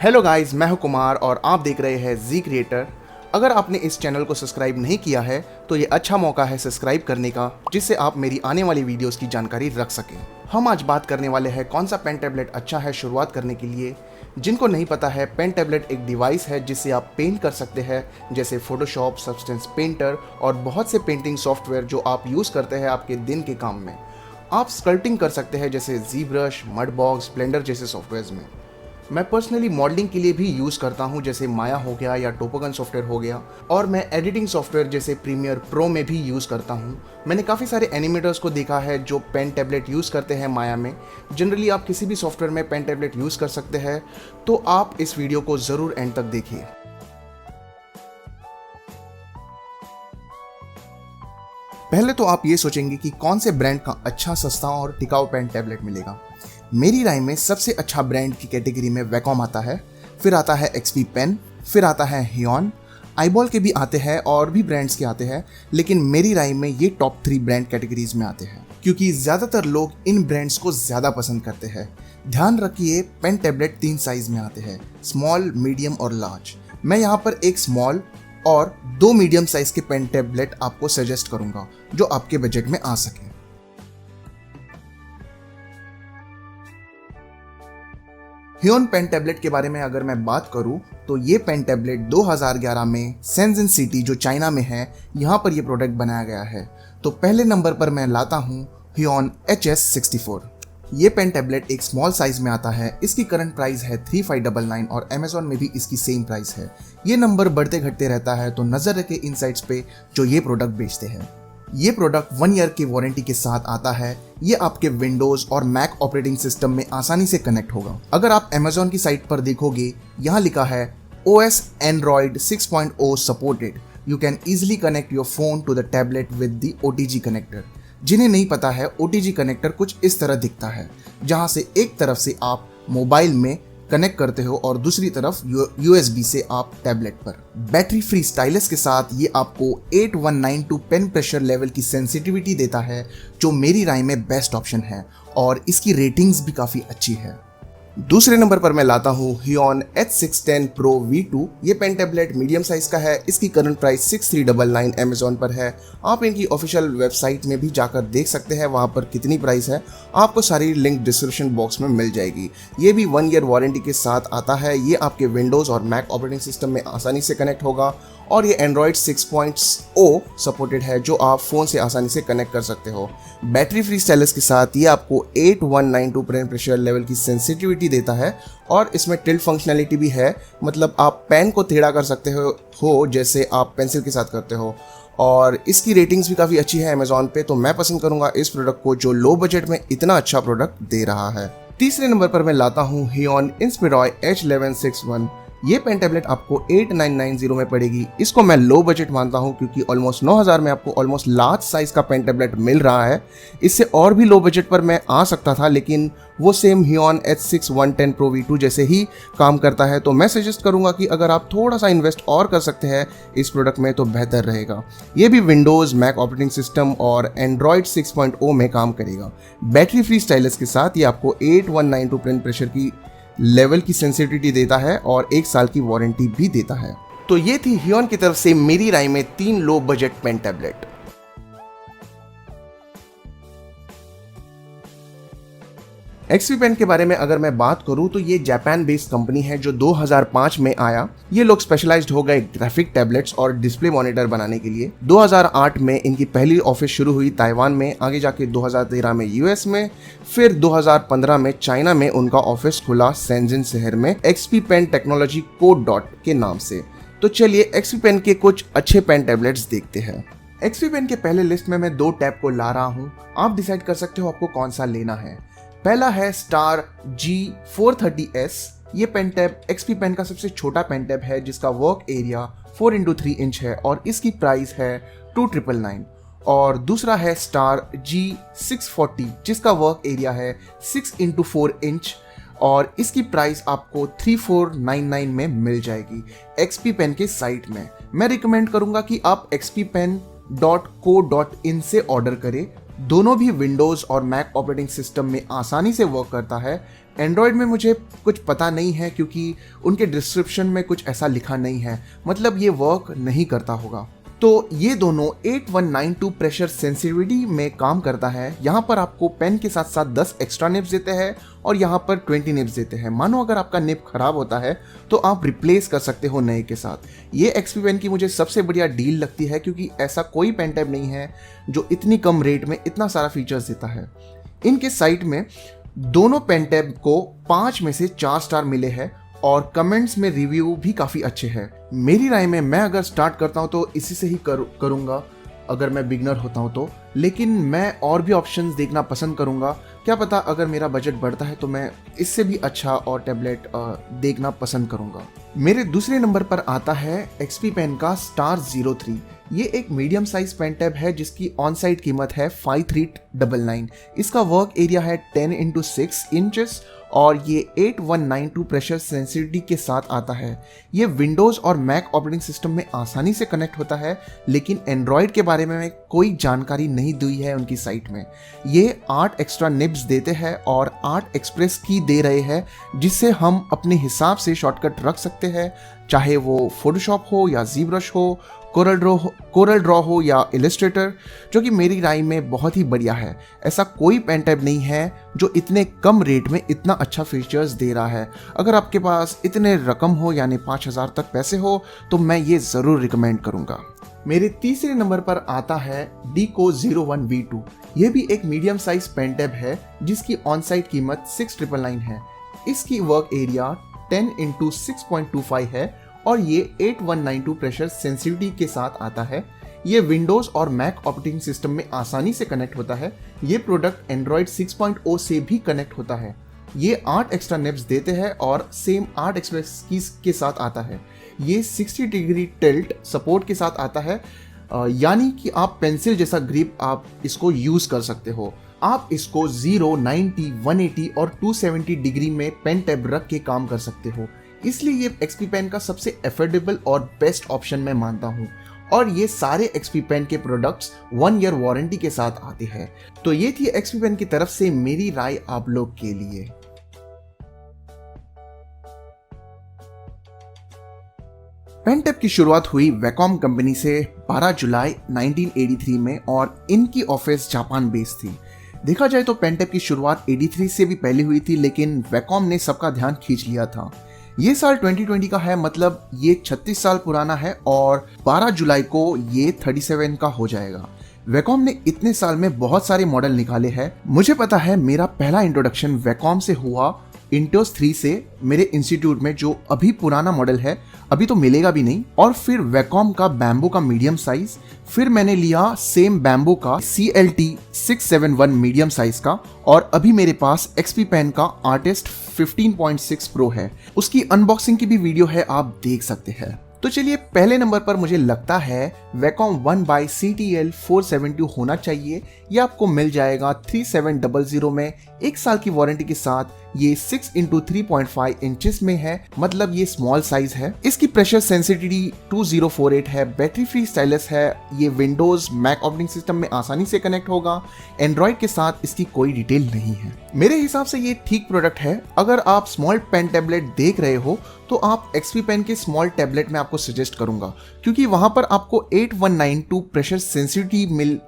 Hello guys, मैं हूं कुमार और आप देख रहे हैं जी क्रिएटर। अगर आपने इस चैनल को सब्सक्राइब नहीं किया है तो ये अच्छा मौका है सब्सक्राइब करने का, जिससे आप मेरी आने वाली वीडियोस की जानकारी रख सकें। हम आज बात करने वाले हैं कौन सा पेन टैबलेट अच्छा है शुरुआत करने के लिए। जिनको नहीं पता है, पेन टैबलेट एक डिवाइस है जिससे आप पेंट कर सकते हैं, जैसे फोटोशॉप, सब्सटेंस पेंटर और बहुत से पेंटिंग सॉफ्टवेयर जो आप यूज़ करते हैं आपके दिन के काम में। आप स्कल्पटिंग कर सकते हैं जैसे जी ब्रश, मड बॉक्स, ब्लेंडर जैसे सॉफ्टवेयर्स में। मैं पर्सनली मॉडलिंग के लिए भी यूज़ करता हूं, जैसे माया हो गया या टोपोगन सॉफ्टवेयर हो गया, और मैं एडिटिंग सॉफ्टवेयर जैसे प्रीमियर प्रो में भी यूज़ करता हूं। मैंने काफ़ी सारे एनिमेटर्स को देखा है जो पेन टैबलेट यूज़ करते हैं माया में। जनरली आप किसी भी सॉफ्टवेयर में पेन टैबलेट यूज़ कर सकते हैं, तो आप इस वीडियो को ज़रूर एंड तक देखिए। पहले तो आप ये सोचेंगे कि कौन से ब्रांड का अच्छा, सस्ता और टिकाऊ पेन टैबलेट मिलेगा। मेरी राय में सबसे अच्छा ब्रांड की कैटेगरी में वैकॉम आता है, फिर आता है एक्सपी पेन, फिर आता है हियॉन, आईबॉल के भी आते हैं और भी ब्रांड्स के आते हैं, लेकिन मेरी राय में ये टॉप 3 ब्रांड कैटेगरीज में आते हैं क्योंकि ज़्यादातर लोग इन ब्रांड्स को ज़्यादा पसंद करते हैं। ध्यान रखिए, पेन टैबलेट 3 साइज में आते हैं, स्मॉल, मीडियम और लार्ज। मैं यहाँ पर एक स्मॉल और 2 मीडियम साइज के पेन टैबलेट आपको सजेस्ट करूंगा जो आपके बजट में आ सके। हियॉन पेन टैबलेट के बारे में अगर मैं बात करूं तो ये पेन टैबलेट 2011 में शेंज़न सिटी जो चाइना में है, यहाँ पर ये प्रोडक्ट बनाया गया है। तो पहले नंबर पर मैं लाता हूँ हियॉन HS64। ये पेन टैबलेट एक स्मॉल साइज में आता है। इसकी करंट प्राइस है 3599 और अमेजोन में भी इसकी सेम प्राइस है। ये नंबर बढ़ते घटते रहता है, तो नज़र रखें इन साइट्स पे जो ये प्रोडक्ट बेचते हैं। ये प्रोडक्ट 1 ईयर की वारंटी के साथ आता है। ये आपके विंडोज और मैक ऑपरेटिंग सिस्टम में आसानी से कनेक्ट होगा। अगर आप अमेजोन की साइट पर देखोगे, यहाँ लिखा है OS Android 6.0 सपोर्टेड। You can easily connect your phone to the tablet with the OTG connector. जिन्हें नहीं पता है, OTG कनेक्टर कुछ इस तरह दिखता है, जहाँ से एक तरफ से आप मोबाइल में कनेक्ट करते हो और दूसरी तरफ USB से आप टैबलेट पर। बैटरी फ्री स्टाइलस के साथ ये आपको 8192 पेन प्रेशर लेवल की सेंसिटिविटी देता है, जो मेरी राय में बेस्ट ऑप्शन है और इसकी रेटिंग्स भी काफ़ी अच्छी है। दूसरे नंबर पर मैं लाता हूँ हियॉन H610 Pro V2। ये पेन टैबलेट मीडियम साइज का है। इसकी करंट प्राइस 6399 अमेजोन पर है। आप इनकी ऑफिशियल वेबसाइट में भी जाकर देख सकते हैं वहाँ पर कितनी प्राइस है। आपको सारी लिंक डिस्क्रिप्शन बॉक्स में मिल जाएगी। ये भी 1 ईयर वारंटी के साथ आता है। ये आपके विंडोज़ और मैक ऑपरेटिंग सिस्टम में आसानी से कनेक्ट होगा और ये Android 6.0 सपोर्टेड है, जो आप फ़ोन से आसानी से कनेक्ट कर सकते हो। बैटरी फ्री स्टाइलस के साथ ये आपको 8192 पेन प्रेशर लेवल की सेंसिटिविटी देता है और इसमें टिल्ट फंक्शनैलिटी भी है, मतलब आप पेन को टेढ़ा कर सकते हो जैसे आप पेंसिल के साथ करते हो। और इसकी रेटिंग्स भी काफ़ी अच्छी है अमेजोन पे, तो मैं पसंद करूँगा इस प्रोडक्ट को जो लो बजट में इतना अच्छा प्रोडक्ट दे रहा है। तीसरे नंबर पर मैं लाता हूँ हियॉन इंस्पिरॉय H1161। ये पेन टैबलेट आपको 8990 में पड़ेगी। इसको मैं लो बजट मानता हूँ क्योंकि ऑलमोस्ट 9000 में आपको ऑलमोस्ट लार्ज साइज का पेन टैबलेट मिल रहा है। इससे और भी लो बजट पर मैं आ सकता था, लेकिन वो सेम हियॉन H6110 Pro V2 जैसे ही काम करता है। तो मैं सजेस्ट करूँगा कि अगर आप थोड़ा सा इन्वेस्ट और कर सकते हैं इस प्रोडक्ट में तो बेहतर रहेगा। ये भी विंडोज़, मैक ऑपरेटिंग सिस्टम और Android 6.0 में काम करेगा। बैटरी फ्री स्टाइलस के साथ ये आपको 8192 पेन प्रेशर की लेवल की सेंसिटिविटी देता है और 1 साल की वारंटी भी देता है। तो ये थी हियॉन की तरफ से मेरी राय में 3 low budget pen tablet. XP pen के बारे में अगर मैं बात करूं तो ये जापान बेस्ड कंपनी है जो 2005 में आया। ये लोग स्पेशलाइज्ड हो गए ग्राफिक टैबलेट्स और डिस्प्ले मॉनिटर बनाने के लिए। 2008 में इनकी पहली ऑफिस शुरू हुई ताइवान में, आगे जाके 2013 में यूएस में, फिर 2015 में चाइना में उनका ऑफिस खुला शेंज़न शहर में, XP pen technology code dot के नाम से। तो चलिए एक्सपी पेन के कुछ अच्छे पेन टैबलेट्स देखते हैं। एक्सपी पेन के पहले लिस्ट में मैं 2 टैब को ला रहा हूँ। आप डिसाइड कर सकते हो आपको कौन सा लेना है। पहला है स्टार G430S। ये पेन टैब एक्सपी पेन का सबसे छोटा पेन टैब है जिसका वर्क एरिया 4x3 इंच है और इसकी प्राइस है 2999। और दूसरा है स्टार G640 जिसका वर्क एरिया है 6x4 इंच और इसकी प्राइस आपको 3499 में मिल जाएगी एक्सपी पेन के साइट में। मैं रिकमेंड करूंगा कि आप xppen.co.in से ऑर्डर करें। दोनों भी विंडोज़ और मैक ऑपरेटिंग सिस्टम में आसानी से वर्क करता है। एंड्रॉयड में मुझे कुछ पता नहीं है क्योंकि उनके डिस्क्रिप्शन में कुछ ऐसा लिखा नहीं है, मतलब ये वर्क नहीं करता होगा। तो ये दोनों 8192 प्रेशर सेंसिटिविटी में काम करता है। यहाँ पर आपको पेन के साथ साथ 10 एक्स्ट्रा निब्स देते हैं और यहाँ पर 20 निब्स देते हैं। मानो अगर आपका निब खराब होता है तो आप रिप्लेस कर सकते हो नए के साथ। ये एक्सपी पेन की मुझे सबसे बढ़िया डील लगती है क्योंकि ऐसा कोई पेन टैब नहीं है जो इतनी कम रेट में इतना सारा फीचर्स देता है। इनके साइट में दोनों पेन टैब को 5 में से 4 स्टार मिले हैं और कमेंट्स में रिव्यू भी काफ़ी अच्छे हैं। मेरी राय में मैं अगर स्टार्ट करता हूँ तो इसी से ही करूँगा अगर मैं बिगनर होता हूँ तो, लेकिन मैं और भी ऑप्शंस देखना पसंद करूँगा। क्या पता अगर मेरा बजट बढ़ता है तो मैं इससे भी अच्छा और टैबलेट देखना पसंद करूँगा। मेरे दूसरे नंबर पर आता है एक्सपी पेन का स्टार 03। ये एक मीडियम साइज पेन टैब है जिसकी ऑन साइड कीमत है 5399। इसका वर्क एरिया है 10x6 इंचेस और ये 8192 प्रेशर सेंसिटिविटी के साथ आता है। ये विंडोज़ और मैक ऑपरेटिंग सिस्टम में आसानी से कनेक्ट होता है, लेकिन एंड्रॉयड के बारे में कोई जानकारी नहीं दी है उनकी साइट में। ये 8 एक्स्ट्रा निब्स देते हैं और 8 एक्सप्रेस की दे रहे हैं जिससे हम अपने हिसाब से शॉर्टकट रख सकते हैं, चाहे वो फोटोशॉप हो या ज़ीब्रश हो, कोरल ड्रॉ हो या इलस्ट्रेटर, जो कि मेरी राय में बहुत ही बढ़िया है। ऐसा कोई पेन टैब नहीं है जो इतने कम रेट में इतना अच्छा फीचर्स दे रहा है। अगर आपके पास इतने रकम हो यानी 5000 तक पैसे हो तो मैं ये ज़रूर रिकमेंड करूँगा। मेरे तीसरे नंबर पर आता है डीको 01V2। ये भी एक मीडियम साइज पेन टैब है जिसकी ऑन साइट कीमत 6999 है। इसकी वर्क एरिया 10x6.25 है और ये 8192 प्रेशर सेंसिटिविटी के साथ आता है। ये विंडोज़ और मैक ऑपरेटिंग सिस्टम में आसानी से कनेक्ट होता है। ये प्रोडक्ट एंड्रॉयड 6.0 से भी कनेक्ट होता है। ये 8 एक्स्ट्रा निब्स देते हैं और सेम 8 एक्सप्रेस कीज के साथ आता है। ये 60 डिग्री टिल्ट सपोर्ट के साथ आता है, यानी कि आप पेंसिल जैसा ग्रिप आप इसको यूज़ कर सकते हो। आप इसको 0, 90, 180 और 270 डिग्री में पेन टैब रख के काम कर सकते हो। इसलिए ये एक्सपी पेन का सबसे एफोर्डेबल और बेस्ट ऑप्शन मैं मानता हूँ। और ये सारे एक्सपी पेन के प्रोडक्ट्स 1 ईयर वारंटी के साथ आते हैं। तो ये थी एक्सपी पेन की तरफ से मेरी राय आप लोग के लिए। पेन टैब की शुरुआत हुई वैकॉम कंपनी से 12 जुलाई 1983 में और इनकी ऑफिस जापान बेस्ड थी। देखा जाए तो पेन टैब की शुरुआत 83 से भी पहले हुई थी, लेकिन वैकॉम ने सबका ध्यान खींच लिया था। ये साल 2020 का है, मतलब ये 36 साल पुराना है और 12 जुलाई को ये 37 का हो जाएगा। वैकॉम ने इतने साल में बहुत सारे मॉडल निकाले हैं। मुझे पता है मेरा पहला इंट्रोडक्शन वैकॉम से हुआ इंटेस 3 से मेरे इंस्टीट्यूट में, जो अभी पुराना मॉडल है, अभी तो मिलेगा भी नहीं। और फिर वैकॉम का बैम्बू का मीडियम साइज, फिर मैंने लिया सेम बैम्बू का CLT 671 मीडियम साइज का, और अभी मेरे पास एक्सपी पेन का आर्टिस्ट 15.6 प्रो है। उसकी अनबॉक्सिंग की भी वीडियो है, आप देख सकते हैं। तो चलिए, पहले नंबर पर मुझे लगता है वैकॉम 1/CTL 472 होना चाहिए। ये आपको मिल जाएगा 3700 में, 1 साल की वारंटी के साथ। ये 6x3.5 इंचेस में है, मतलब ये स्मॉल साइज है। इसकी प्रेशर सेंसिटिविटी 2048 है, बैटरी फ्री स्टाइलस है। ये विंडोज मैक ऑपरेटिंग सिस्टम में आसानी से कनेक्ट होगा। एंड्रॉयड के साथ इसकी कोई डिटेल नहीं है। मेरे हिसाब से ये ठीक प्रोडक्ट है। अगर आप स्मॉल पेन टैबलेट देख रहे हो तो आप एक्सपी पेन के स्मॉल टैबलेट में आपको सजेस्ट करूंगा, क्योंकि वहां पर आपको 8192 प्रेशर सेंसिटिविटी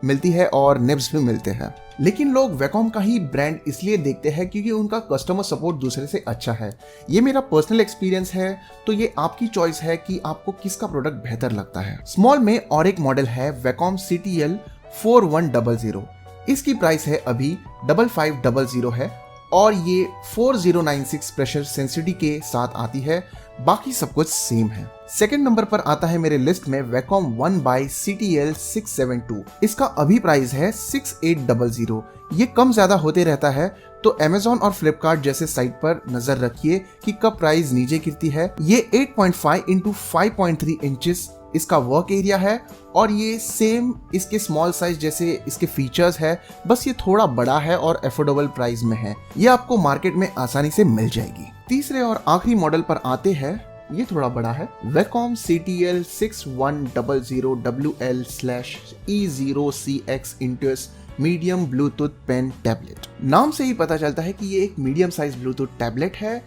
मिलती है और निब्स भी मिलते हैं। लेकिन लोग वैकॉम का ही ब्रांड इसलिए देखते हैं क्योंकि उनका कस्टमर सपोर्ट दूसरे से अच्छा है। ये मेरा पर्सनल एक्सपीरियंस है, तो ये आपकी चॉइस है कि आपको किसका प्रोडक्ट बेहतर लगता है। स्मॉल में और एक मॉडल है वैकॉम CTL 4100। इसकी प्राइस है अभी 5500 है और ये 4096 प्रेशर सेंसिटिविटी के साथ आती है। बाकी सब कुछ सेम है। सेकंड नंबर पर आता है मेरे लिस्ट में वैकॉम 1/CTL 672। इसका अभी प्राइस है 6800। ये कम ज्यादा होते रहता है, तो अमेजॉन और फ्लिपकार्ट जैसे साइट पर नजर रखिए कि कब प्राइस नीचे गिरती है। ये 8.5 x 5.3 इंचेस इसका वर्क एरिया है और ये सेम इसके स्मॉल साइज जैसे इसके फीचर्स है, बस ये थोड़ा बड़ा है और अफोर्डेबल प्राइस में है। ये आपको मार्केट में आसानी से मिल जाएगी। तीसरे और आखिरी मॉडल पर आते हैं, ये थोड़ा बड़ा है, Wacom CTL 6100 WL/E0CX Intuos medium bluetooth pen tablet. नाम से ही पता चलता है कि ये एक मीडियम साइज ब्लूटूथ टैबलेट है।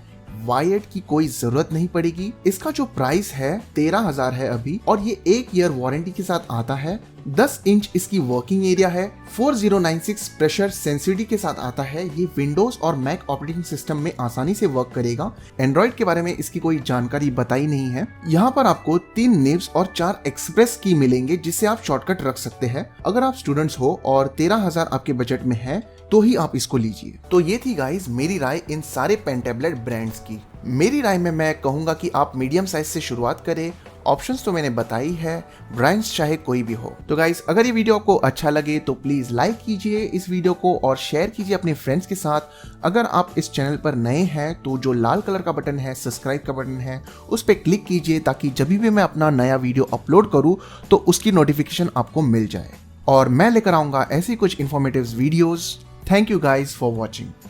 वायर्ड की कोई जरूरत नहीं पड़ेगी। इसका जो प्राइस है 13,000 है अभी, और ये 1 ईयर वारंटी के साथ आता है। 10 इंच इसकी वर्किंग एरिया है। 4096 प्रेशर सेंसिटिविटी के साथ आता है। ये विंडोज और मैक ऑपरेटिंग सिस्टम में आसानी से वर्क करेगा। एंड्रॉइड के बारे में इसकी कोई जानकारी बताई नहीं है। यहाँ पर आपको 3 निब्स और 4 एक्सप्रेस की मिलेंगे जिससे आप शॉर्टकट रख सकते हैं। अगर आप स्टूडेंट्स हो और 13,000 आपके बजट में है तो ही आप इसको लीजिए। तो ये थी गाइस मेरी राय इन सारे पेन टैबलेट ब्रांड्स की। मेरी राय में मैं कहूंगा कि आप मीडियम साइज से शुरुआत करें। ऑप्शंस तो मैंने बताई है, ब्रांड्स चाहे कोई भी हो। तो गाइस अगर ये वीडियो आपको अच्छा लगे तो प्लीज लाइक कीजिए इस वीडियो को और शेयर कीजिए अपने फ्रेंड्स के साथ। अगर आप इस चैनल पर नए हैं तो जो लाल कलर का बटन है, सब्सक्राइब का बटन है, उस पर क्लिक कीजिए ताकि जब भी मैं अपना नया वीडियो अपलोड करूँ तो उसकी नोटिफिकेशन आपको मिल जाए। और मैं लेकर आऊंगा ऐसी कुछ informative videos. Thank you guys for watching.